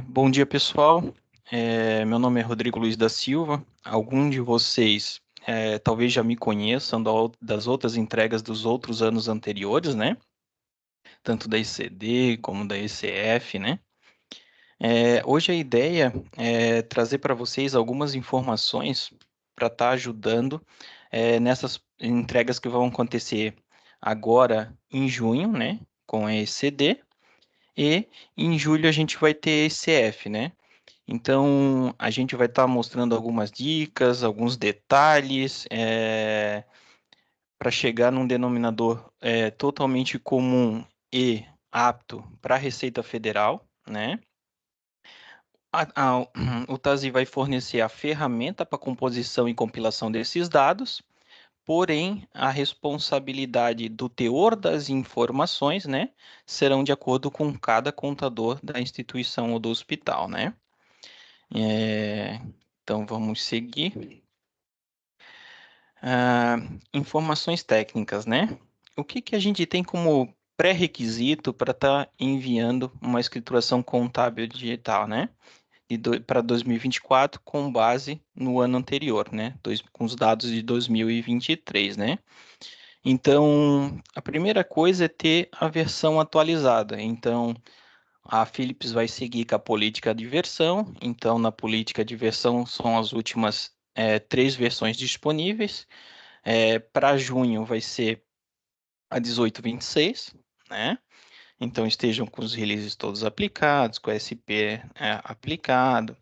Bom dia, pessoal. Meu nome é Rodrigo Luiz da Silva. Alguns de vocês talvez já me conheçam das outras entregas dos outros anos anteriores, né? Tanto da ECD como da ECF, né? Hoje a ideia é trazer para vocês algumas informações para estar ajudando nessas entregas que vão acontecer agora em junho, né? Com a ECD. E em julho a gente vai ter ECF, né? Então, a gente vai estar mostrando algumas dicas, alguns detalhes, para chegar num denominador totalmente comum e apto para a Receita Federal, né? O TASI vai fornecer a ferramenta para composição e compilação desses dados, porém, a responsabilidade do teor das informações, né, serão de acordo com cada contador da instituição ou do hospital, né? É, então, vamos seguir. Ah, informações técnicas, né? O que que a gente tem como pré-requisito para estar enviando uma escrituração contábil digital, né? Para 2024 com base no ano anterior, né? Com os dados de 2023, né? Então, a primeira coisa é ter a versão atualizada. Então, a Philips vai seguir com a política de versão. Então, na política de versão são as últimas três versões disponíveis. Para junho vai ser a 1826, né? Então estejam com os releases todos aplicados, com o SP aplicado.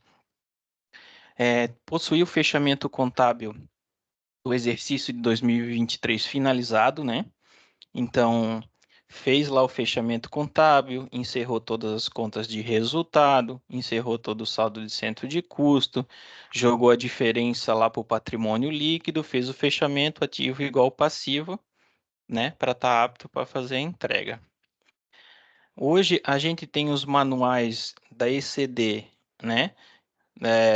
Possuir o fechamento contábil do exercício de 2023 finalizado, né? Então, fez lá o fechamento contábil, encerrou todas as contas de resultado, encerrou todo o saldo de centro de custo, jogou a diferença lá para o patrimônio líquido, fez o fechamento ativo igual passivo, né, para estar apto para fazer a entrega. Hoje a gente tem os manuais da ECD, né,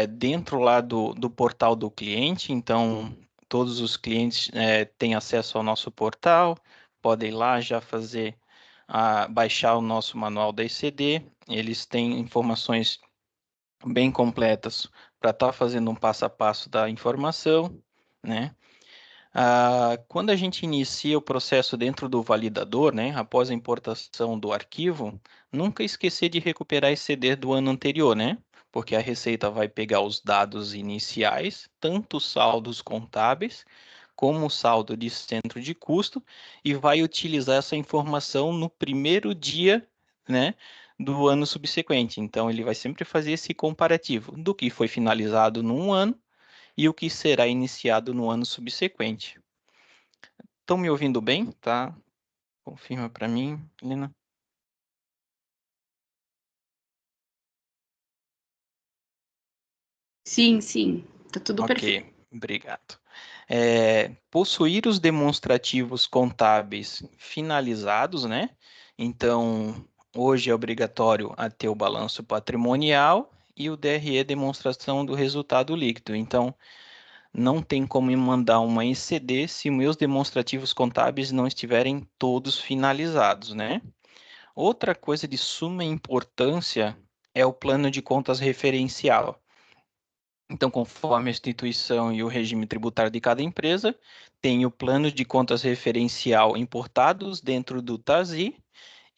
dentro lá do portal do cliente, então todos os clientes têm acesso ao nosso portal, podem ir lá já fazer, baixar o nosso manual da ECD, eles têm informações bem completas para estar fazendo um passo a passo da informação, né? Quando a gente inicia o processo dentro do validador, né, após a importação do arquivo, nunca esquecer de recuperar esse CD do ano anterior, né? Porque a Receita vai pegar os dados iniciais, tanto os saldos contábeis, como o saldo de centro de custo, e vai utilizar essa informação no primeiro dia, né, do ano subsequente. Então, ele vai sempre fazer esse comparativo do que foi finalizado num ano e o que será iniciado no ano subsequente. Estão me ouvindo bem? Tá? Confirma para mim, Lina. Sim, sim, tá tudo perfeito. Ok, obrigado. Possuir os demonstrativos contábeis finalizados, né? Então, hoje é obrigatório a ter o balanço patrimonial e o DRE demonstração do resultado líquido. Então, não tem como me mandar uma ECD se meus demonstrativos contábeis não estiverem todos finalizados, né? Outra coisa de suma importância é o plano de contas referencial. Então, conforme a instituição e o regime tributário de cada empresa, tem o plano de contas referencial importados dentro do TASI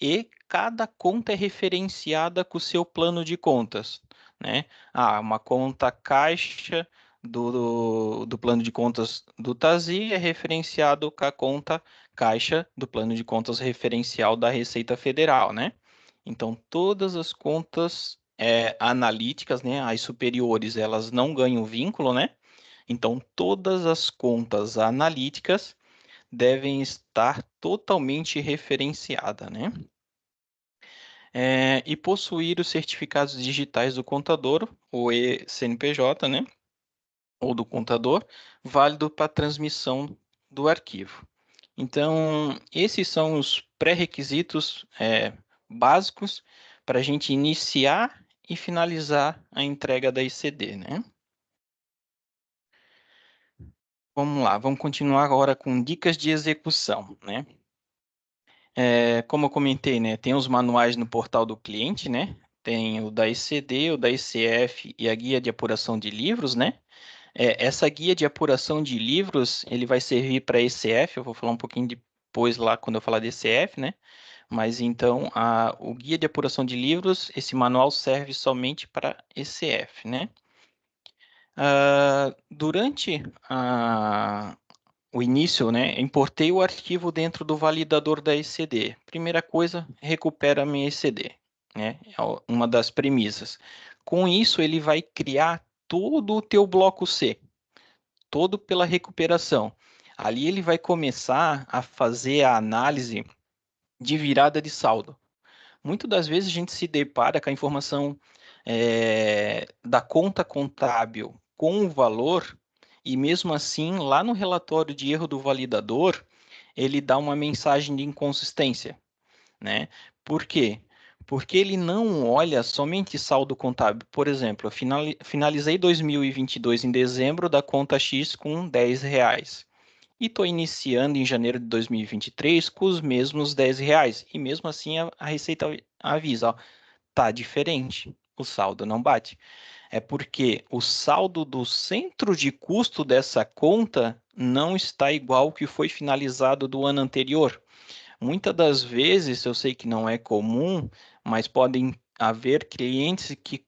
e cada conta é referenciada com o seu plano de contas, né? Uma conta caixa do plano de contas do TASI é referenciado com a conta caixa do plano de contas referencial da Receita Federal, né? Então, todas as contas analíticas, né, as superiores, elas não ganham vínculo, né? Então, todas as contas analíticas devem estar totalmente referenciadas, né? E possuir os certificados digitais do contador, o CNPJ, né? Ou do contador, válido para transmissão do arquivo. Então, esses são os pré-requisitos básicos para a gente iniciar e finalizar a entrega da ICD, né? Vamos lá, vamos continuar agora com dicas de execução, né? Como eu comentei, né, tem os manuais no portal do cliente, né? tem o da ECD, o da ECF e a guia de apuração de livros, né? Essa guia de apuração de livros, ele vai servir para ECF, eu vou falar um pouquinho depois lá quando eu falar de ECF, né? Mas então, o guia de apuração de livros, esse manual serve somente para ECF, né? Durante o início, né, importei o arquivo dentro do validador da ECD. Primeira coisa, recupera a minha ECD, né? É uma das premissas. Com isso, ele vai criar todo o teu bloco C, todo pela recuperação. Ali ele vai começar a fazer a análise de virada de saldo. Muitas das vezes a gente se depara com a informação da conta contábil com o valor, e mesmo assim, lá no relatório de erro do validador, ele dá uma mensagem de inconsistência, né? Por quê? Porque ele não olha somente saldo contábil. Por exemplo, eu finalizei 2022 em dezembro da conta X com R$ 10. E estou iniciando em janeiro de 2023 com os mesmos R$ 10. E mesmo assim a Receita avisa, ó, tá diferente, o saldo não bate. É porque o saldo do centro de custo dessa conta não está igual ao que foi finalizado do ano anterior. Muitas das vezes, eu sei que não é comum, mas podem haver clientes que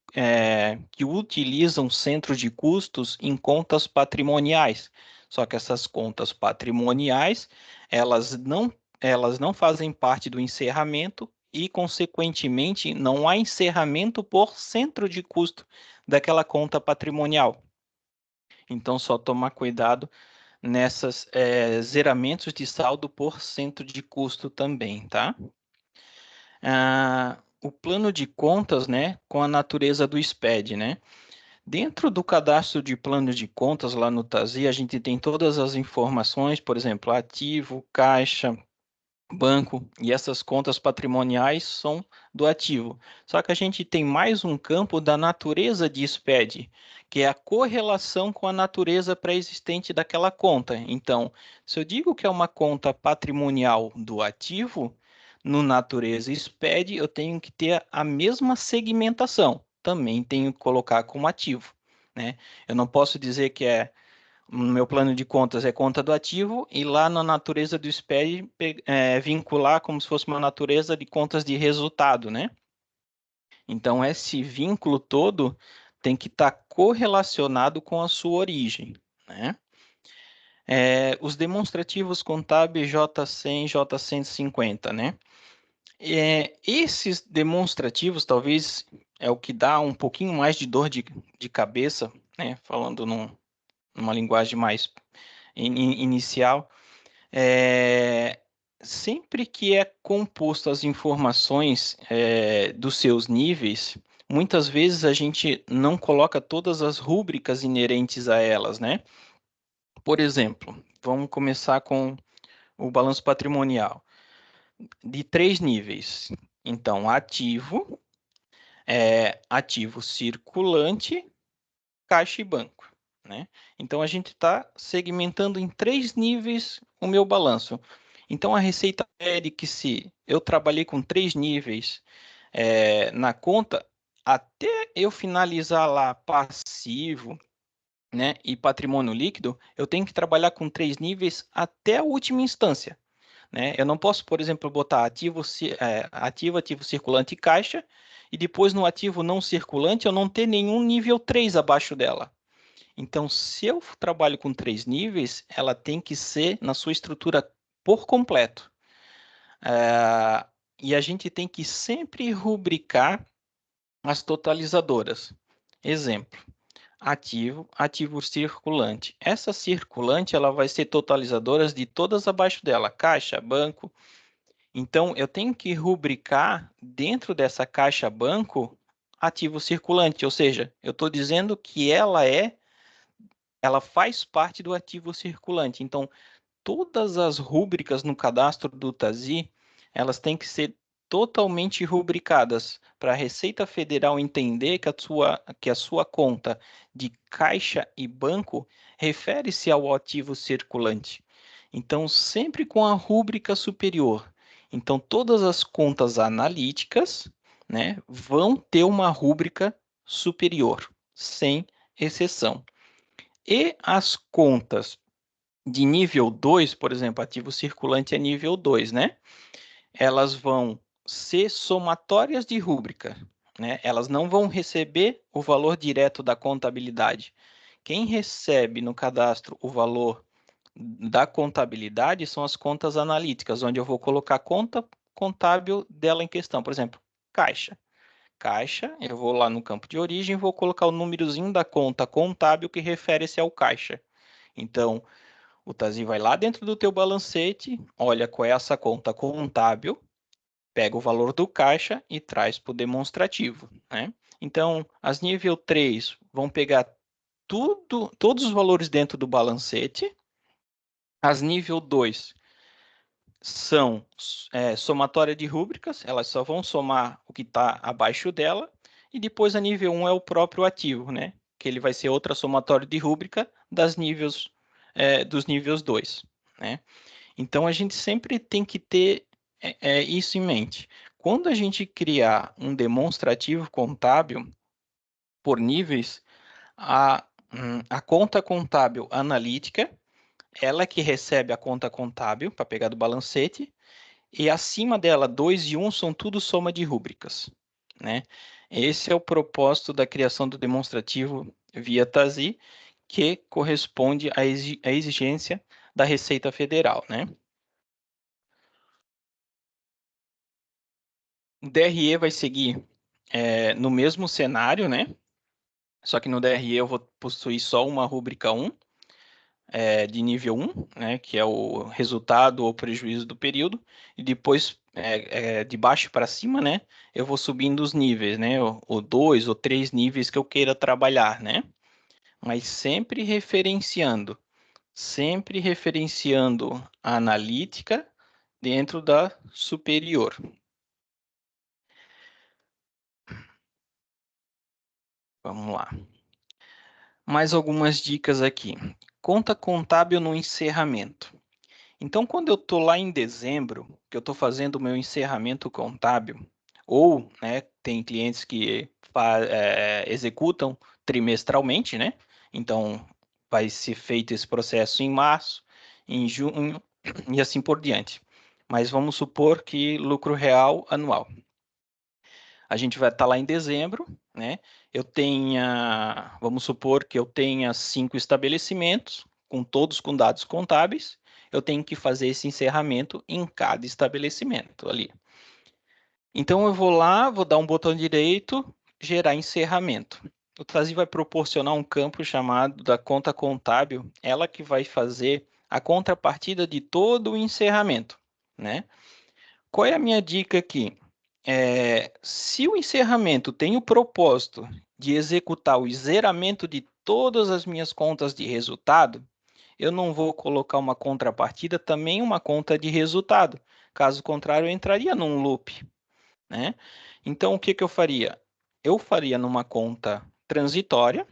utilizam centro de custos em contas patrimoniais. Só que essas contas patrimoniais, elas não fazem parte do encerramento e, consequentemente, não há encerramento por centro de custo daquela conta patrimonial. Então, só tomar cuidado nessas zeramentos de saldo por cento de custo também, tá? O plano de contas, né, com a natureza do SPED, né? Dentro do cadastro de plano de contas lá no TASI, a gente tem todas as informações, por exemplo, ativo, caixa, banco, e essas contas patrimoniais são do ativo. Só que a gente tem mais um campo da natureza de SPED, que é a correlação com a natureza pré-existente daquela conta. Então, se eu digo que é uma conta patrimonial do ativo, no natureza SPED, eu tenho que ter a mesma segmentação. Também tenho que colocar como ativo, né? Eu não posso dizer que no meu plano de contas é conta do ativo, e lá na natureza do SPED vincular como se fosse uma natureza de contas de resultado, né? Então, esse vínculo todo tem que estar correlacionado com a sua origem, né? Os demonstrativos contábeis J100, J150, né? Esses demonstrativos, talvez, é o que dá um pouquinho mais de dor de cabeça, né? Falando numa linguagem mais inicial. Sempre que é composto as informações dos seus níveis, muitas vezes a gente não coloca todas as rúbricas inerentes a elas, né? Por exemplo, vamos começar com o balanço patrimonial de 3 níveis. Então, ativo circulante, caixa e banco, né? Então, a gente está segmentando em 3 níveis o meu balanço. Então, a Receita pede que, se eu trabalhei com 3 níveis na conta, até eu finalizar lá passivo, né, e patrimônio líquido, eu tenho que trabalhar com 3 níveis até a última instância, né? Eu não posso, por exemplo, botar ativo circulante e caixa, e depois no ativo não circulante eu não ter nenhum nível 3 abaixo dela. Então, se eu trabalho com 3 níveis, ela tem que ser na sua estrutura por completo. E a gente tem que sempre rubricar as totalizadoras. Exemplo, ativo circulante. Essa circulante ela vai ser totalizadoras de todas abaixo dela, caixa, banco. Então, eu tenho que rubricar dentro dessa caixa banco ativo circulante, ou seja, eu estou dizendo que ela faz parte do ativo circulante. Então, todas as rúbricas no cadastro do TASI, elas têm que ser totalmente rubricadas para a Receita Federal entender que a sua conta de caixa e banco refere-se ao ativo circulante. Então, sempre com a rúbrica superior. Então, todas as contas analíticas, né, vão ter uma rúbrica superior, sem exceção. E as contas de nível 2, por exemplo, ativo circulante é nível 2, né? Elas vão ser somatórias de rúbrica, né? Elas não vão receber o valor direto da contabilidade. Quem recebe no cadastro o valor da contabilidade são as contas analíticas, onde eu vou colocar a conta contábil dela em questão. Por exemplo, caixa. Caixa, eu vou lá no campo de origem e vou colocar o númerozinho da conta contábil que refere-se ao caixa. Então, o Tazi vai lá dentro do teu balancete, olha qual é essa conta contábil, pega o valor do caixa e traz para o demonstrativo, né? Então, as nível 3 vão pegar todos os valores dentro do balancete. As nível 2 são somatória de rúbricas, elas só vão somar o que está abaixo dela, e depois a nível 1 é o próprio ativo, né? Que ele vai ser outra somatória de rúbrica dos níveis 2, né? Então a gente sempre tem que ter isso em mente. Quando a gente criar um demonstrativo contábil por níveis, a conta contábil analítica, ela que recebe a conta contábil para pegar do balancete, e acima dela, 2 e 1 são tudo soma de rúbricas, né? Esse é o propósito da criação do demonstrativo via TASI, que corresponde à exigência da Receita Federal, né? O DRE vai seguir no mesmo cenário, né? Só que no DRE eu vou possuir só uma rúbrica 1, de nível 1, né, que é o resultado ou prejuízo do período, e depois, de baixo para cima, né, eu vou subindo os níveis, né, o 2 ou 3 níveis que eu queira trabalhar, né, mas sempre referenciando a analítica dentro da superior. Vamos lá. Mais algumas dicas aqui. Conta contábil no encerramento. Então, quando eu estou lá em dezembro, que eu estou fazendo o meu encerramento contábil, ou, né, tem clientes que executam trimestralmente, né? Então, vai ser feito esse processo em março, em junho e assim por diante. Mas vamos supor que lucro real anual. A gente vai estar lá em dezembro, né? Vamos supor que eu tenha 5 estabelecimentos, todos com dados contábeis. Eu tenho que fazer esse encerramento em cada estabelecimento ali. Então eu vou lá, vou dar um botão direito, gerar encerramento. O Trazi vai proporcionar um campo chamado da conta contábil, ela que vai fazer a contrapartida de todo o encerramento, né? Qual é a minha dica aqui? Se o encerramento tem o propósito de executar o zeramento de todas as minhas contas de resultado, eu não vou colocar uma contrapartida, também uma conta de resultado. Caso contrário, eu entraria num loop, né? Então, o que eu faria? Eu faria numa conta transitória,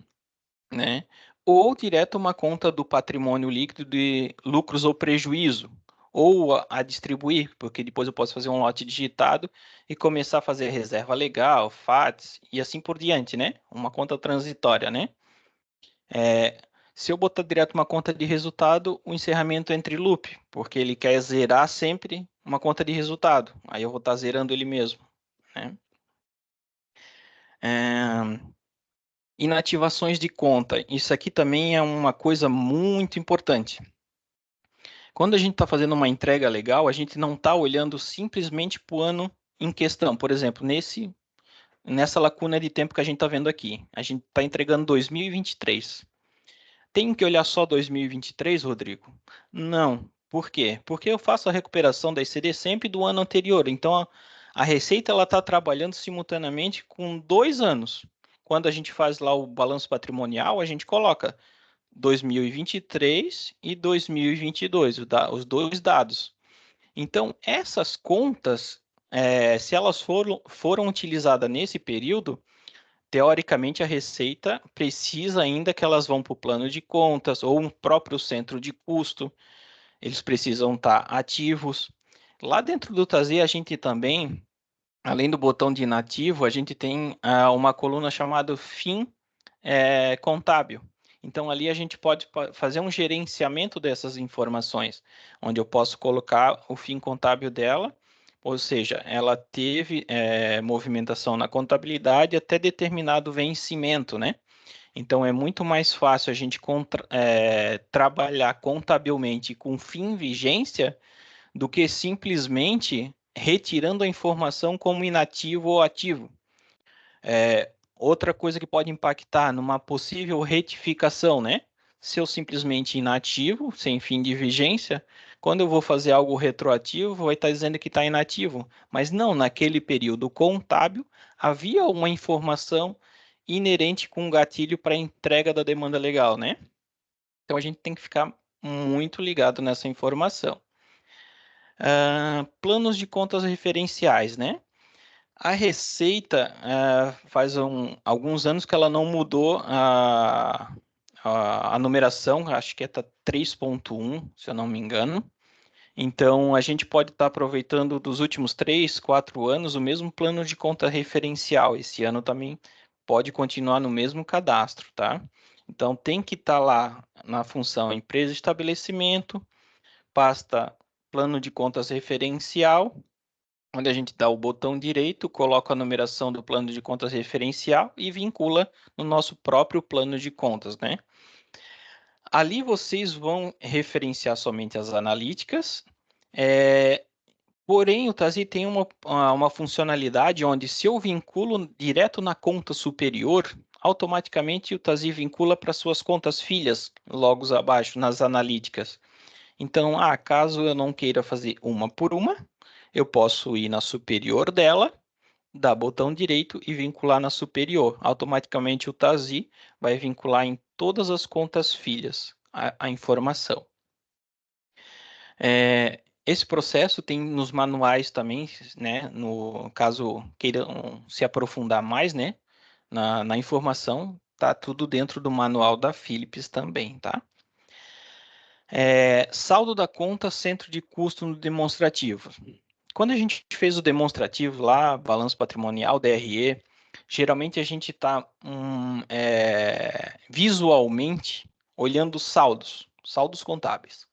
né? Ou direto uma conta do patrimônio líquido de lucros ou prejuízo, ou a distribuir, porque depois eu posso fazer um lote digitado e começar a fazer reserva legal, FATS e assim por diante, né? Uma conta transitória, né? Se eu botar direto uma conta de resultado, o encerramento entre loop, porque ele quer zerar sempre uma conta de resultado. Aí eu vou estar zerando ele mesmo, né? Inativações de conta. Isso aqui também é uma coisa muito importante. Quando a gente está fazendo uma entrega legal, a gente não está olhando simplesmente para o ano em questão. Por exemplo, nessa lacuna de tempo que a gente está vendo aqui. A gente está entregando 2023. Tem que olhar só 2023, Rodrigo? Não. Por quê? Porque eu faço a recuperação da ECD sempre do ano anterior. Então, a Receita está trabalhando simultaneamente com 2 anos. Quando a gente faz lá o balanço patrimonial, a gente coloca 2023 e 2022, os dois dados. Então, essas contas, se elas foram utilizadas nesse período, teoricamente a Receita precisa ainda que elas vão para o plano de contas ou um próprio centro de custo, eles precisam estar ativos. Lá dentro do TASE, a gente também além do botão de inativo, a gente tem uma coluna chamada fim contábil. Então, ali a gente pode fazer um gerenciamento dessas informações, onde eu posso colocar o fim contábil dela, ou seja, ela teve movimentação na contabilidade até determinado vencimento, né? Então, é muito mais fácil a gente trabalhar contabilmente com fim vigência do que simplesmente retirando a informação como inativo ou ativo. Outra coisa que pode impactar numa possível retificação, né? Se eu simplesmente inativo, sem fim de vigência, quando eu vou fazer algo retroativo, vai estar dizendo que está inativo. Mas não, naquele período contábil, havia uma informação inerente com gatilho para entrega da demanda legal, né? Então a gente tem que ficar muito ligado nessa informação. Planos de contas referenciais, né? A Receita faz alguns anos que ela não mudou a numeração, acho que está 3.1, se eu não me engano. Então, a gente pode estar aproveitando dos últimos 3, 4 anos o mesmo plano de conta referencial. Esse ano também pode continuar no mesmo cadastro, tá? Então, tem que estar lá na função empresa estabelecimento, pasta plano de contas referencial, onde a gente dá o botão direito, coloca a numeração do plano de contas referencial e vincula no nosso próprio plano de contas, né? Ali vocês vão referenciar somente as analíticas, porém o Tazi tem uma funcionalidade onde se eu vinculo direto na conta superior, automaticamente o Tazi vincula para suas contas filhas, logo abaixo, nas analíticas. Então, caso eu não queira fazer uma por uma, eu posso ir na superior dela, dar botão direito e vincular na superior. Automaticamente o Tazi vai vincular em todas as contas filhas a informação. Esse processo tem nos manuais também, né? No caso queiram se aprofundar mais, né? Na informação, tá tudo dentro do manual da Philips também, tá? Saldo da conta, centro de custo no demonstrativo. Quando a gente fez o demonstrativo lá, balanço patrimonial, DRE, geralmente a gente está visualmente olhando saldos contábeis,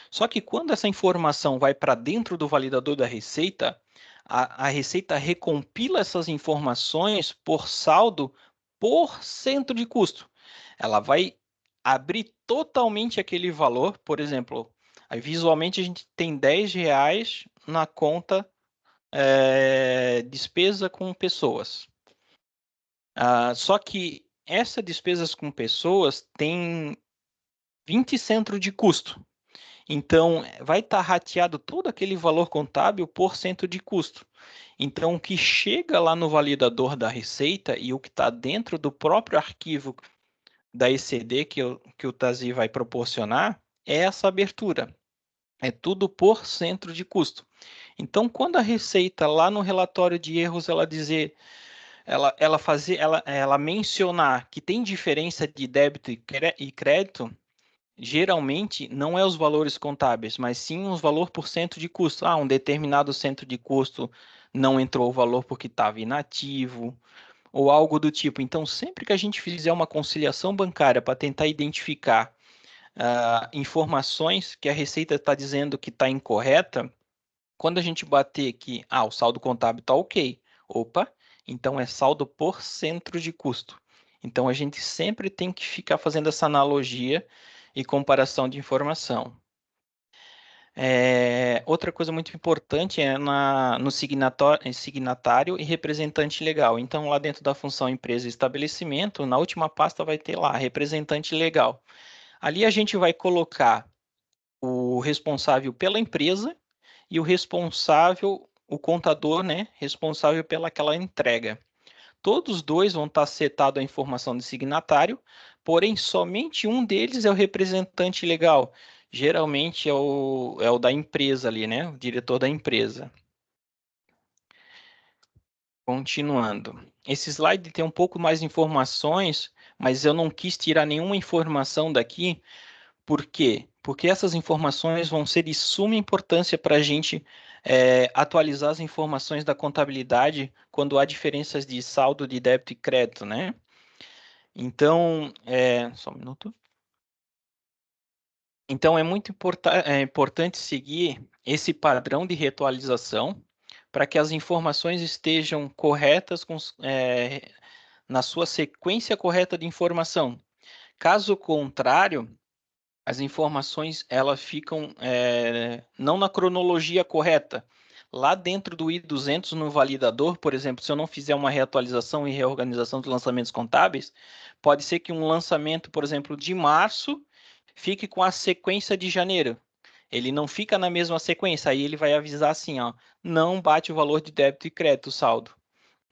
Só que quando essa informação vai para dentro do validador da Receita, a Receita recompila essas informações por saldo por centro de custo. Ela vai abrir totalmente aquele valor, por exemplo, aí visualmente a gente tem R$ 10 na conta despesa com pessoas. Só que essa despesas com pessoas tem 20 centros de custo. Então, vai estar rateado todo aquele valor contábil por cento de custo. Então, o que chega lá no validador da Receita e o que está dentro do próprio arquivo da ECD que o Tazi vai proporcionar é essa abertura. É tudo por centro de custo. Então, quando a Receita lá no relatório de erros ela mencionar que tem diferença de débito e crédito, geralmente não é os valores contábeis, mas sim os valores por cento de custo. Um determinado centro de custo não entrou o valor porque estava inativo, ou algo do tipo. Então, sempre que a gente fizer uma conciliação bancária para tentar identificar informações que a Receita está dizendo que está incorreta, quando a gente bater que o saldo contábil está ok, opa, então é saldo por centro de custo. Então, a gente sempre tem que ficar fazendo essa analogia e comparação de informação. Outra coisa muito importante é no signatário e representante legal. Então, lá dentro da função empresa e estabelecimento, na última pasta vai ter lá representante legal. Ali a gente vai colocar o responsável pela empresa e o contador, né, responsável pelaquela entrega. Todos dois vão estar setado a informação de signatário, porém somente um deles é o representante legal. Geralmente é o da empresa ali, né? O diretor da empresa. Continuando. Esse slide tem um pouco mais de informações, mas eu não quis tirar nenhuma informação daqui. Por quê? Porque essas informações vão ser de suma importância para a gente atualizar as informações da contabilidade quando há diferenças de saldo de débito e crédito, né? Então, só um minuto. Então, é muito importante seguir esse padrão de reatualização para que as informações estejam corretas na sua sequência correta de informação. Caso contrário, as informações elas ficam não na cronologia correta. Lá dentro do I200 no validador, por exemplo, se eu não fizer uma reatualização e reorganização dos lançamentos contábeis, pode ser que um lançamento, por exemplo, de março, fique com a sequência de janeiro. Ele não fica na mesma sequência, aí ele vai avisar assim, ó, não bate o valor de débito e crédito, o saldo,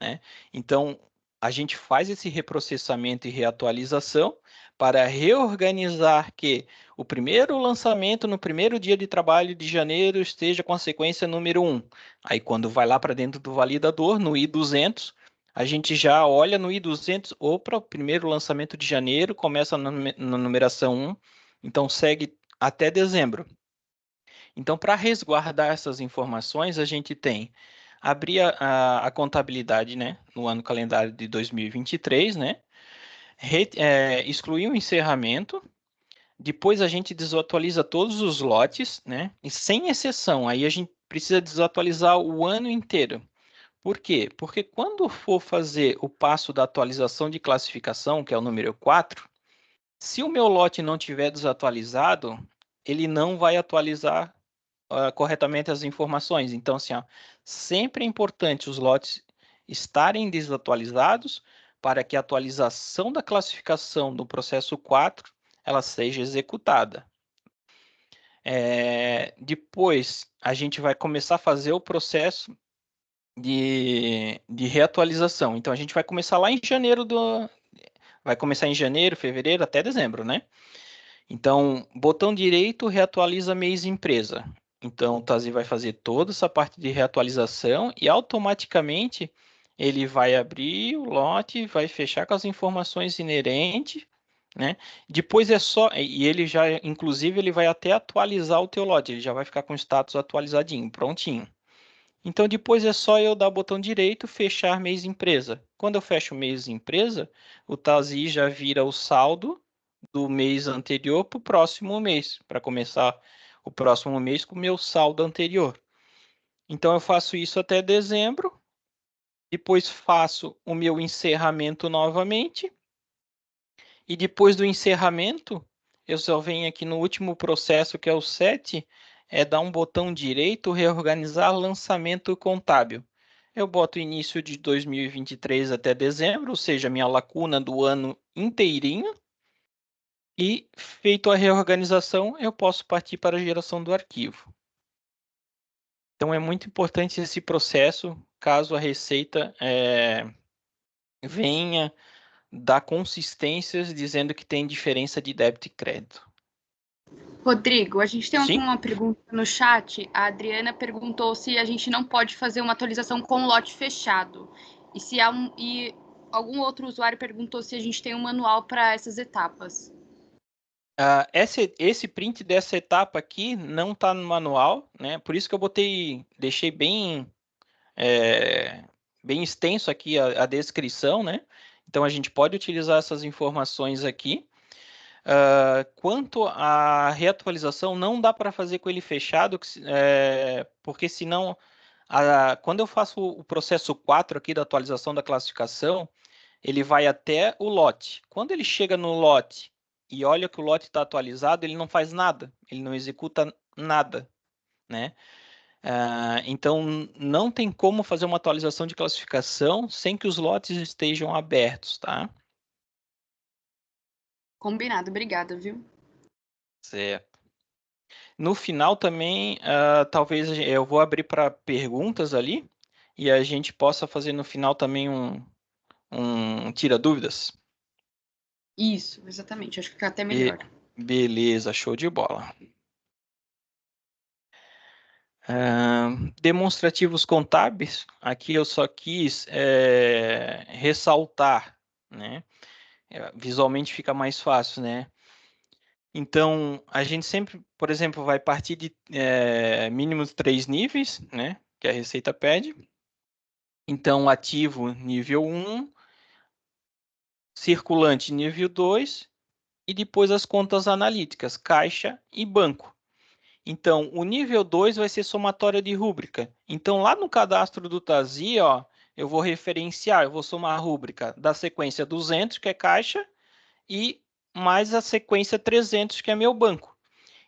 né? Então, a gente faz esse reprocessamento e reatualização para reorganizar que o primeiro lançamento no primeiro dia de trabalho de janeiro esteja com a sequência número 1. Aí, quando vai lá para dentro do validador, no I200, a gente já olha no I200, opa, o primeiro lançamento de janeiro começa na numeração 1, então segue até dezembro. Então, para resguardar essas informações, a gente tem abrir a contabilidade, né, no ano calendário de 2023, né, excluir o encerramento, depois a gente desatualiza todos os lotes, né, e sem exceção, aí a gente precisa desatualizar o ano inteiro. Por quê? Porque quando for fazer o passo da atualização de classificação, que é o número 4, se o meu lote não tiver desatualizado, ele não vai atualizar corretamente as informações. Então, assim, ó, sempre é importante os lotes estarem desatualizados para que a atualização da classificação do processo 4 ela seja executada. Depois, a gente vai começar a fazer o processo de reatualização. Então, a gente vai começar lá em janeiro vai começar em janeiro, fevereiro, até dezembro, né? Então, botão direito, reatualiza mês empresa. Então, o Tazi vai fazer toda essa parte de reatualização e automaticamente ele vai abrir o lote, vai fechar com as informações inerentes, né? Depois é só, e ele já, inclusive, ele vai até atualizar o teu lote, ele já vai ficar com o status atualizadinho, prontinho. Então, depois é só eu dar o botão direito, fechar mês empresa. Quando eu fecho o mês empresa, o Tazi já vira o saldo do mês anterior para o próximo mês, para começar o próximo mês com o meu saldo anterior. Então, eu faço isso até dezembro, depois faço o meu encerramento novamente, e depois do encerramento, eu só venho aqui no último processo, que é o 7, dar um botão direito, reorganizar lançamento contábil. Eu boto início de 2023 até dezembro, ou seja, minha lacuna do ano inteirinho, e, feito a reorganização, eu posso partir para a geração do arquivo. Então, é muito importante esse processo, caso a Receita venha dar consistências dizendo que tem diferença de débito e crédito. Rodrigo, a gente tem Sim? uma pergunta no chat. A Adriana perguntou se a gente não pode fazer uma atualização com lote fechado. E algum outro usuário perguntou se a gente tem um manual para essas etapas. Esse print dessa etapa aqui não está no manual, né? Por isso que eu deixei bem extenso aqui a descrição, né? Então a gente pode utilizar essas informações aqui. Quanto à reatualização, não dá para fazer com ele fechado, porque senão, quando eu faço o processo 4 aqui da atualização da classificação, ele vai até o lote. Quando ele chega no lote e olha que o lote está atualizado, ele não faz nada, ele não executa nada, né? Então, não tem como fazer uma atualização de classificação sem que os lotes estejam abertos, tá? Combinado, obrigada, viu? Certo. No final também, talvez eu vou abrir para perguntas ali e a gente possa fazer no final também um tira-dúvidas. Isso, exatamente. Acho que fica até melhor. Beleza, show de bola. Demonstrativos contábeis, aqui eu só quis ressaltar, né? Visualmente fica mais fácil, né? Então, a gente sempre, por exemplo, vai partir de mínimo 3 níveis, né? Que a Receita pede. Então, ativo nível 1, circulante nível 2 e depois as contas analíticas, caixa e banco. Então, o nível 2 vai ser somatória de rúbrica. Então, lá no cadastro do TASI, ó, eu vou referenciar, eu vou somar a rúbrica da sequência 200, que é caixa, e mais a sequência 300, que é meu banco.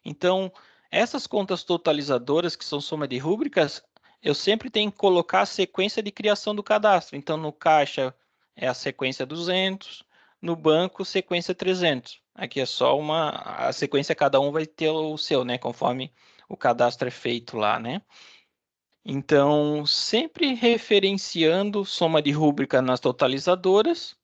Então, essas contas totalizadoras, que são soma de rúbricas, eu sempre tenho que colocar a sequência de criação do cadastro. Então, no caixa é a sequência 200, no banco, sequência 300. Aqui é só a sequência, cada um vai ter o seu, né? Conforme o cadastro é feito lá, né? Então, sempre referenciando soma de rúbrica nas totalizadoras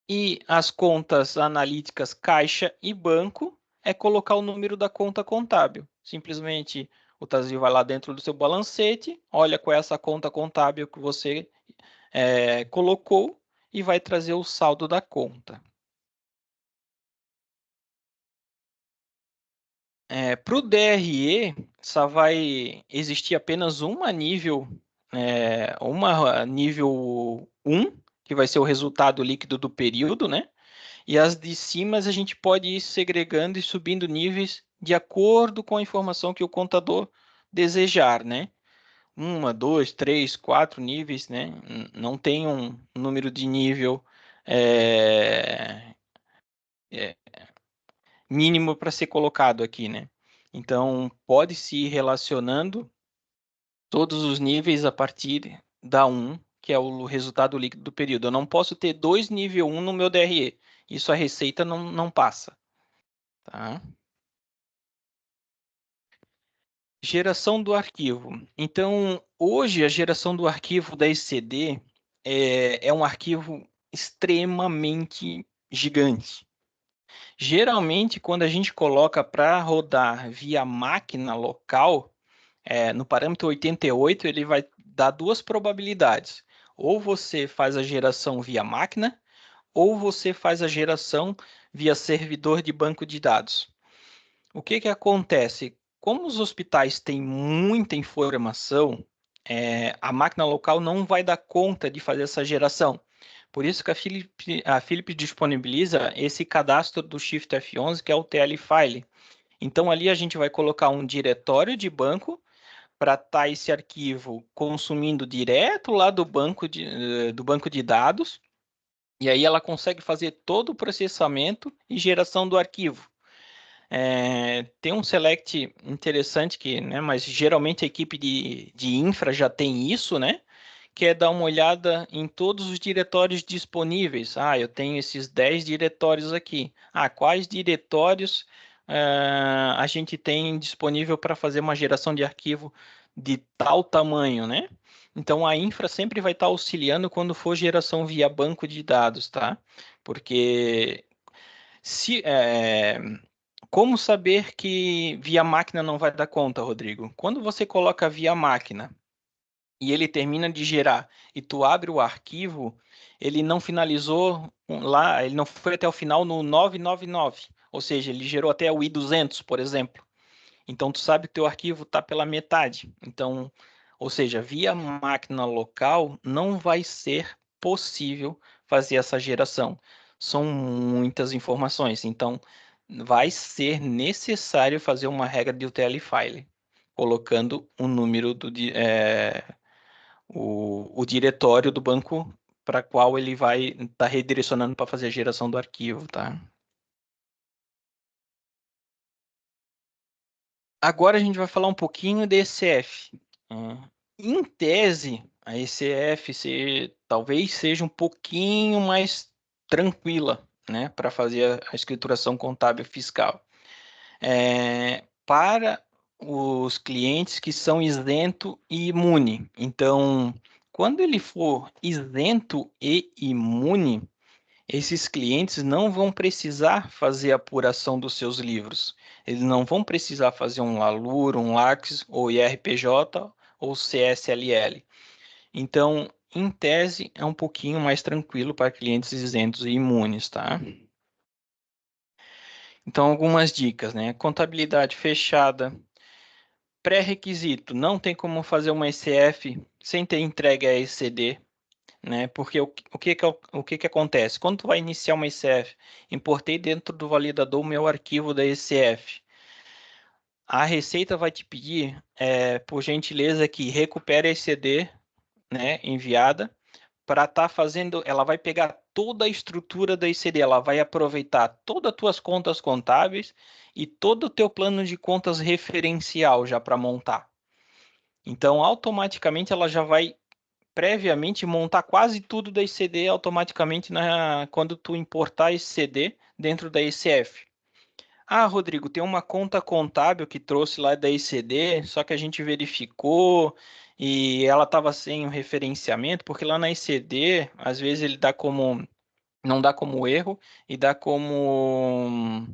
e as contas analíticas caixa e banco é colocar o número da conta contábil. Simplesmente o Tazio vai lá dentro do seu balancete, olha qual é essa conta contábil que você colocou e vai trazer o saldo da conta. Para o DRE, só vai existir apenas uma nível 1, que vai ser o resultado líquido do período, né? E as de cima a gente pode ir segregando e subindo níveis de acordo com a informação que o contador desejar, né? 1, 2, 3, 4 níveis, né? Não tem um número de nível é, é, mínimo para ser colocado aqui, né? Então, pode se ir relacionando todos os níveis a partir da 1, que é o resultado líquido do período. Eu não posso ter 2 nível 1 no meu DRE. Isso a Receita não passa. Tá? Geração do arquivo. Então, hoje a geração do arquivo da ECD é um arquivo extremamente gigante. Geralmente, quando a gente coloca para rodar via máquina local, no parâmetro 88, ele vai dar duas probabilidades. Ou você faz a geração via máquina, ou você faz a geração via servidor de banco de dados. O que que acontece? Como os hospitais têm muita informação, a máquina local não vai dar conta de fazer essa geração. Por isso que a Philips disponibiliza esse cadastro do Shift F11, que é o TL File. Então, ali a gente vai colocar um diretório de banco para estar esse arquivo consumindo direto lá do banco de dados, e aí ela consegue fazer todo o processamento e geração do arquivo. Tem um select interessante que, né, mas geralmente a equipe de infra já tem isso, né? Que é dar uma olhada em todos os diretórios disponíveis. Ah, eu tenho esses 10 diretórios aqui. Ah, quais diretórios a gente tem disponível para fazer uma geração de arquivo de tal tamanho, né? Então a infra sempre vai estar auxiliando quando for geração via banco de dados, tá? Porque se, como saber que via máquina não vai dar conta, Rodrigo? Quando você coloca via máquina e ele termina de gerar e tu abre o arquivo, ele não finalizou lá, ele não foi até o final no 999, ou seja, ele gerou até o I200, por exemplo. Então tu sabe que teu arquivo está pela metade. Então, ou seja, via máquina local não vai ser possível fazer essa geração. São muitas informações. Então, vai ser necessário fazer uma regra de UTL file, colocando o número o diretório do banco para qual ele vai estar redirecionando para fazer a geração do arquivo, tá? Agora a gente vai falar um pouquinho de ECF. Em tese, a ECF talvez seja um pouquinho mais tranquila, né, para fazer a escrituração contábil fiscal. Para os clientes que são isento e imune. Então, quando ele for isento e imune, esses clientes não vão precisar fazer apuração dos seus livros. Eles não vão precisar fazer um LALUR, um LACS, ou IRPJ, ou CSLL. Então, em tese, é um pouquinho mais tranquilo para clientes isentos e imunes, tá? Então, algumas dicas, né? Contabilidade fechada. Pré-requisito, não tem como fazer uma ECF sem ter entregue a ECD, né? Porque o que que acontece? Quando tu vai iniciar uma ECF, importei dentro do validador o meu arquivo da ECF. A Receita vai te pedir, por gentileza, que recupere a ECD, né, enviada, para estar fazendo, ela vai pegar toda a estrutura da ICD, ela vai aproveitar todas as tuas contas contábeis e todo o teu plano de contas referencial já para montar. Então, automaticamente ela já vai previamente montar quase tudo da ICD automaticamente quando tu importar esse CD dentro da ICF. Ah, Rodrigo, tem uma conta contábil que trouxe lá da ICD, só que a gente verificou e ela estava sem o referenciamento, porque lá na ICD, às vezes ele dá como, não dá como erro e dá como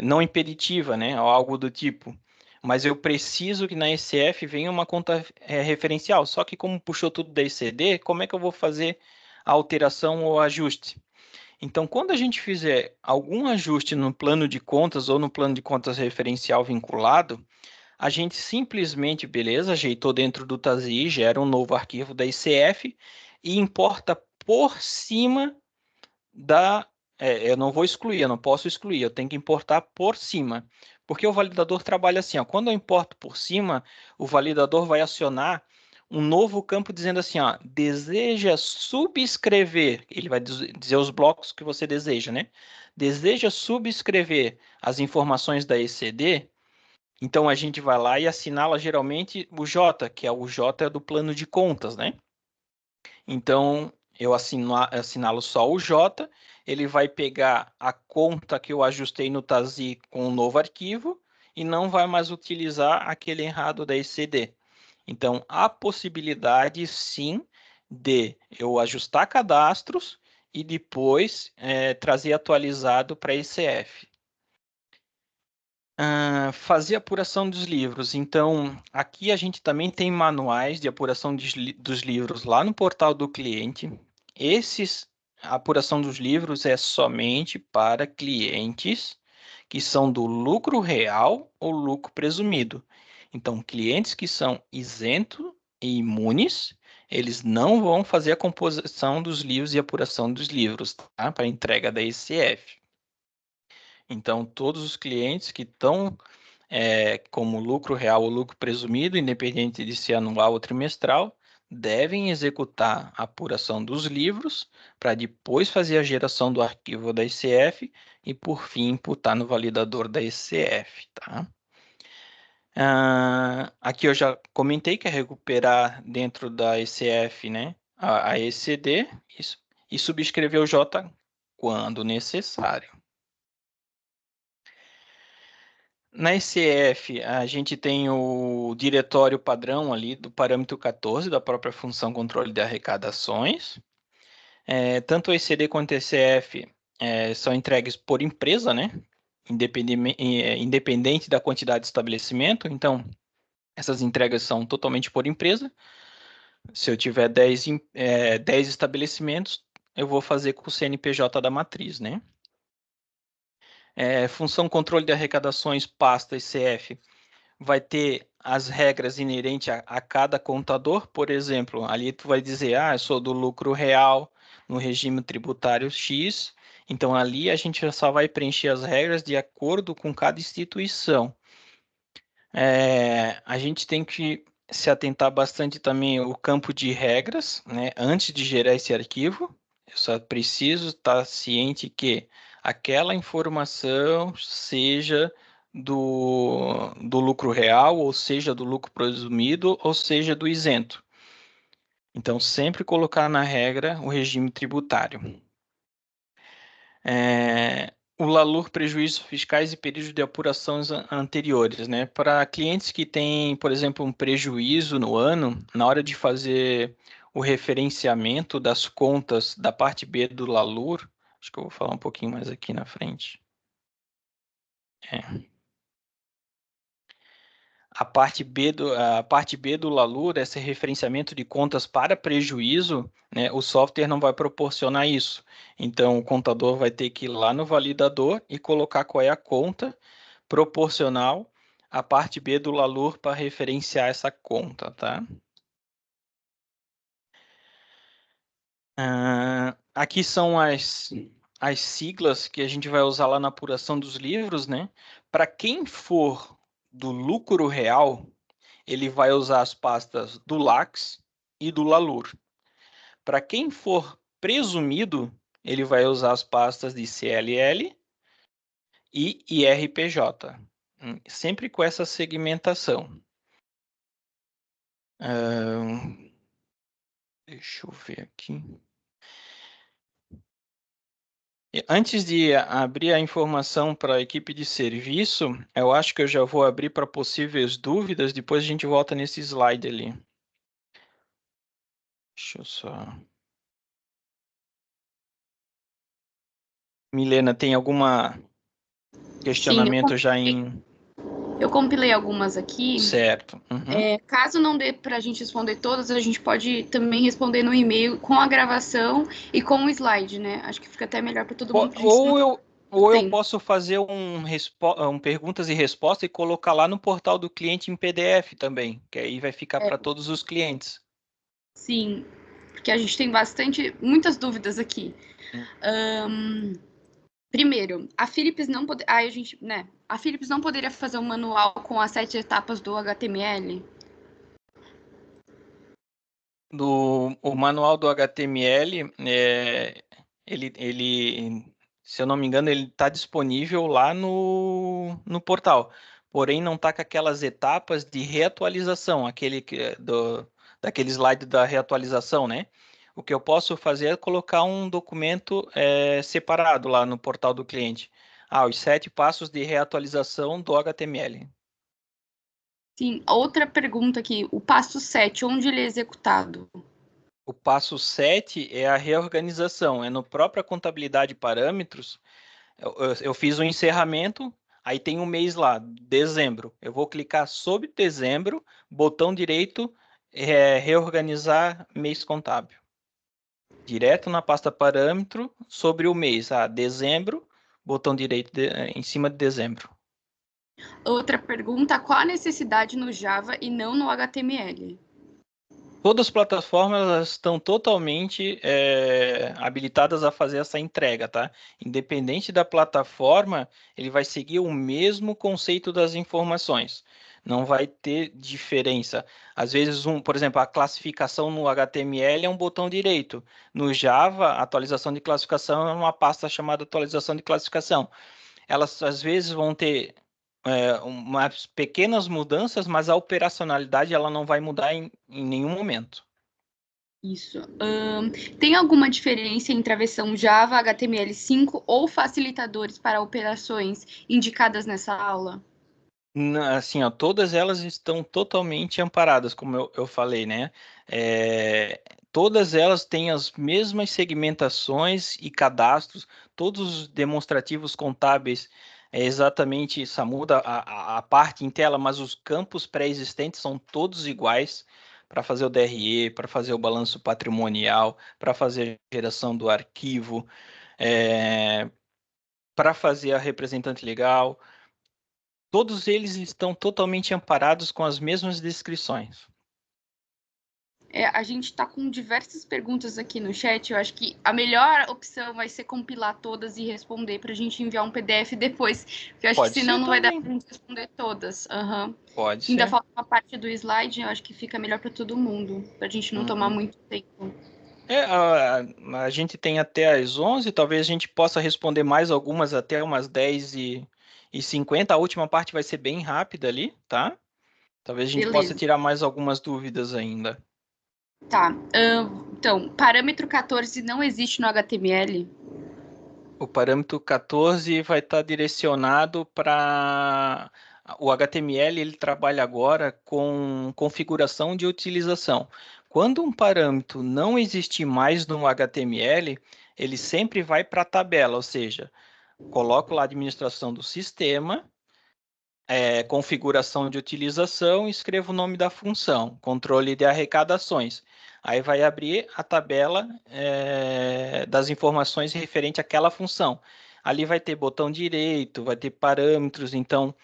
não impeditiva, né? Ou algo do tipo. Mas eu preciso que na ECF venha uma conta referencial. Só que como puxou tudo da ICD, como é que eu vou fazer a alteração ou ajuste? Então, quando a gente fizer algum ajuste no plano de contas ou no plano de contas referencial vinculado, a gente simplesmente, beleza, ajeitou dentro do TASI, gera um novo arquivo da ICF e importa por cima da. Eu não vou excluir, eu não posso excluir, eu tenho que importar por cima. Porque o validador trabalha assim, ó, quando eu importo por cima, o validador vai acionar um novo campo dizendo assim, ó, deseja subscrever, ele vai dizer os blocos que você deseja, né? Deseja subscrever as informações da ECD, então a gente vai lá e assinala geralmente o J, que é o J do plano de contas, né? Então, eu assinalo só o J, ele vai pegar a conta que eu ajustei no TASI com um novo arquivo e não vai mais utilizar aquele errado da ECD. Então, há possibilidade, sim, de eu ajustar cadastros e depois trazer atualizado para ECF. Fazer apuração dos livros. Então, aqui a gente também tem manuais de apuração dos livros lá no portal do cliente. A apuração dos livros é somente para clientes que são do lucro real ou lucro presumido. Então, clientes que são isentos e imunes, eles não vão fazer a composição dos livros e apuração dos livros, tá? Para entrega da ECF. Então, todos os clientes que estão como lucro real ou lucro presumido, independente de ser anual ou trimestral, devem executar a apuração dos livros para depois fazer a geração do arquivo da ECF e, por fim, imputar no validador da ECF, tá? Aqui eu já comentei que é recuperar dentro da ECF, né, a ECD e subscrever o J quando necessário. Na ECF, a gente tem o diretório padrão ali do parâmetro 14 da própria função controle de arrecadações. Tanto o ECD quanto o ECF são entregues por empresa, né? Independente da quantidade de estabelecimento. Então, essas entregas são totalmente por empresa. Se eu tiver 10 estabelecimentos, eu vou fazer com o CNPJ da matriz, né? Função controle de arrecadações, pasta ECF, vai ter as regras inerentes a cada contador. Por exemplo, ali tu vai dizer, eu sou do lucro real no regime tributário X. Então, ali a gente só vai preencher as regras de acordo com cada instituição. A gente tem que se atentar bastante também ao campo de regras, né? Antes de gerar esse arquivo, eu só preciso estar ciente que aquela informação seja do lucro real, ou seja, do lucro presumido, ou seja, do isento. Então, sempre colocar na regra o regime tributário. O LALUR, prejuízos fiscais e períodos de apurações anteriores, né? Para clientes que têm, por exemplo, um prejuízo no ano, na hora de fazer o referenciamento das contas da parte B do LALUR, acho que eu vou falar um pouquinho mais aqui na frente. A parte B do Lalur, esse referenciamento de contas para prejuízo, né, o software não vai proporcionar isso. Então, o contador vai ter que ir lá no validador e colocar qual é a conta proporcional à parte B do Lalur para referenciar essa conta, tá? Aqui são as siglas que a gente vai usar lá na apuração dos livros, né? Para quem for do lucro real, ele vai usar as pastas do LAX e do LALUR. Para quem for presumido, ele vai usar as pastas de CLL e IRPJ, sempre com essa segmentação. Deixa eu ver aqui. Antes de abrir a informação para a equipe de serviço, eu acho que eu já vou abrir para possíveis dúvidas, depois a gente volta nesse slide ali. Deixa eu só... Milena, tem alguma questionamento já em... Eu compilei algumas aqui. Certo. Uhum. Caso não dê para a gente responder todas, a gente pode também responder no e-mail com a gravação e com o slide, né? Acho que fica até melhor para todo mundo. Ou eu posso fazer um perguntas e respostas e colocar lá no portal do cliente em PDF também, que aí vai ficar para todos os clientes. Sim, porque a gente tem muitas dúvidas aqui. Primeiro, a Philips não a Philips não poderia fazer um manual com as 7 etapas do HTML? O manual do HTML, se eu não me engano, ele está disponível lá no portal. Porém, não está com aquelas etapas de reatualização, daquele slide da reatualização, né? O que eu posso fazer é colocar um documento separado lá no portal do cliente. Os 7 passos de reatualização do HTML. Sim, outra pergunta aqui. O passo 7, onde ele é executado? O passo 7 é a reorganização, é no própria contabilidade parâmetros. Eu fiz o encerramento, aí tem um mês lá, dezembro. Eu vou clicar sobre dezembro, botão direito, reorganizar mês contábil. Direto na pasta parâmetro, sobre o mês, dezembro, botão direito em cima de dezembro. Outra pergunta, qual a necessidade no Java e não no HTML? Todas as plataformas estão totalmente habilitadas a fazer essa entrega, tá? Independente da plataforma, ele vai seguir o mesmo conceito das informações. Não vai ter diferença. Às vezes, por exemplo, a classificação no HTML é um botão direito. No Java, a atualização de classificação é uma pasta chamada atualização de classificação. Elas, às vezes, vão ter umas pequenas mudanças, mas a operacionalidade ela não vai mudar em nenhum momento. Isso. Tem alguma diferença entre a versão Java HTML5 ou facilitadores para operações indicadas nessa aula? Assim, todas elas estão totalmente amparadas, como eu falei, né? Todas elas têm as mesmas segmentações e cadastros, todos os demonstrativos contábeis exatamente, só muda a parte em tela, mas os campos pré-existentes são todos iguais para fazer o DRE, para fazer o balanço patrimonial, para fazer a geração do arquivo, para fazer a representante legal. Todos eles estão totalmente amparados com as mesmas descrições. A gente está com diversas perguntas aqui no chat. Eu acho que a melhor opção vai ser compilar todas e responder para a gente enviar um PDF depois. Porque eu acho que senão não vai dar para a gente responder todas. Pode Ainda ser. falta uma parte do slide, eu acho que fica melhor para todo mundo, para a gente não tomar muito tempo. A gente tem até às 11, talvez a gente possa responder mais algumas até umas 10h50. A última parte vai ser bem rápida ali, tá? Talvez a gente possa tirar mais algumas dúvidas ainda. Tá. Então, parâmetro 14 não existe no HTML? O parâmetro 14 vai estar direcionado para... O HTML ele trabalha agora com configuração de utilização. Quando um parâmetro não existir mais no HTML, ele sempre vai para a tabela, ou seja, coloco lá a administração do sistema, configuração de utilização, escrevo o nome da função, controle de arrecadações. Aí vai abrir a tabela das informações referente àquela função. Ali vai ter botão direito, vai ter parâmetros. Então,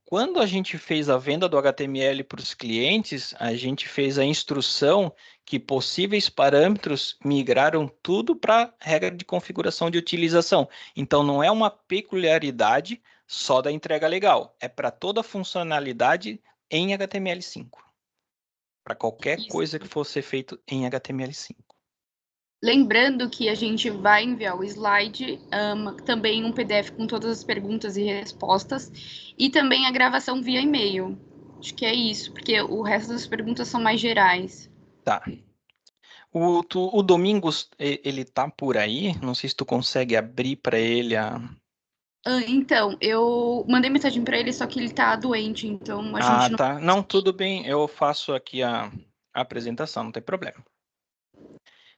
quando a gente fez a venda do HTML para os clientes, a gente fez a instrução que possíveis parâmetros migraram tudo para a regra de configuração de utilização. Então, não é uma peculiaridade só da entrega legal, é para toda funcionalidade em HTML5. Para qualquer coisa que for ser feito em HTML5. Lembrando que a gente vai enviar o slide, também um PDF com todas as perguntas e respostas, e também a gravação via e-mail. Acho que é isso, porque o resto das perguntas são mais gerais. Tá. O Domingos, ele tá por aí? Não sei se tu consegue abrir para ele a... Então, eu mandei mensagem para ele, só que ele tá doente, então a gente não... tá. Não, tudo bem. Eu faço aqui a apresentação, não tem problema.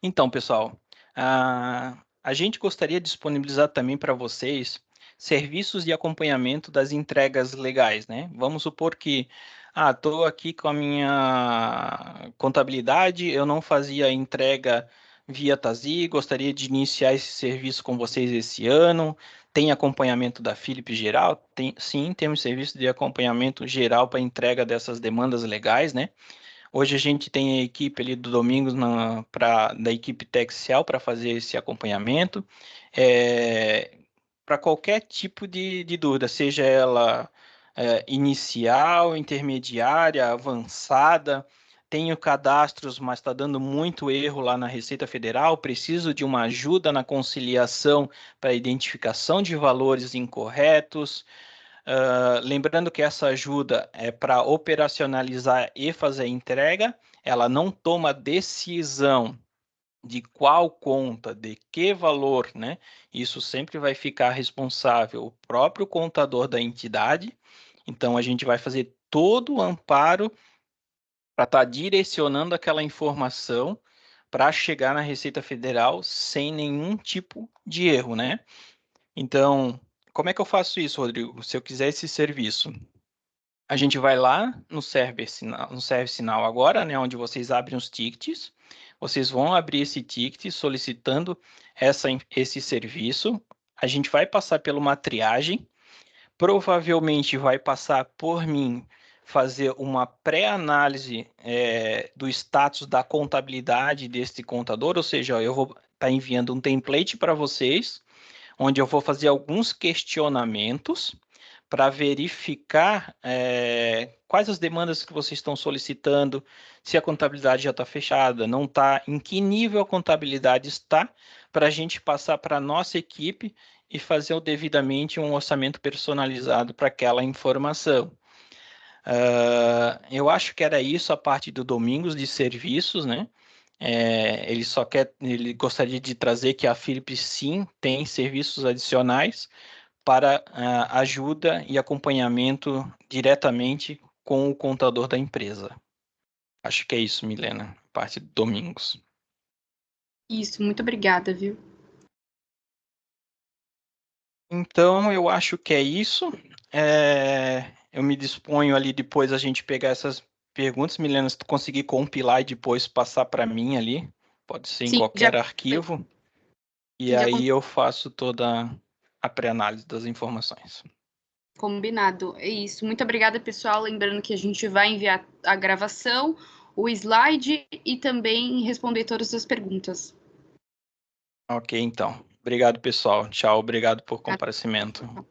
Então, pessoal, a gente gostaria de disponibilizar também para vocês serviços de acompanhamento das entregas legais, né? Vamos supor que, estou aqui com a minha contabilidade, eu não fazia entrega via Tazi, gostaria de iniciar esse serviço com vocês esse ano. Tem acompanhamento da Philips geral? Sim, temos serviço de acompanhamento geral para entrega dessas demandas legais, né? Hoje a gente tem a equipe ali do Domingos da equipe Texel para fazer esse acompanhamento. Para qualquer tipo de dúvida, seja ela inicial, intermediária, avançada, tenho cadastros, mas está dando muito erro lá na Receita Federal, preciso de uma ajuda na conciliação para identificação de valores incorretos. Lembrando que essa ajuda é para operacionalizar e fazer a entrega, ela não toma decisão de qual conta, de que valor, né? Isso sempre vai ficar responsável o próprio contador da entidade. Então, a gente vai fazer todo o amparo para estar direcionando aquela informação para chegar na Receita Federal sem nenhum tipo de erro, né? Então, como é que eu faço isso, Rodrigo? Se eu quiser esse serviço, a gente vai lá no ServiceNow agora, né, onde vocês abrem os tickets. Vocês vão abrir esse ticket solicitando esse serviço. A gente vai passar por uma triagem. Provavelmente vai passar por mim fazer uma pré-análise do status da contabilidade deste contador, ou seja, eu vou estar enviando um template para vocês, onde eu vou fazer alguns questionamentos para verificar quais as demandas que vocês estão solicitando, se a contabilidade já está fechada, não está, em que nível a contabilidade está, para a gente passar para a nossa equipe e fazer devidamente um orçamento personalizado para aquela informação. Eu acho que era isso a parte do Domingos de serviços, né? Ele gostaria de trazer que a Philips sim tem serviços adicionais para ajuda e acompanhamento diretamente com o contador da empresa. Acho que é isso, Milena, parte do Domingos. Isso, muito obrigada, viu? Então, eu acho que é isso. Eu me disponho ali depois a gente pegar essas perguntas. Milena, se tu conseguir compilar e depois passar para mim ali, pode ser em Sim, qualquer arquivo. E já aí eu faço toda a pré-análise das informações. combinado. É isso. Muito obrigada, pessoal. Lembrando que a gente vai enviar a gravação, o slide e também responder todas as perguntas. Ok, então. Obrigado, pessoal. Tchau, obrigado por comparecimento.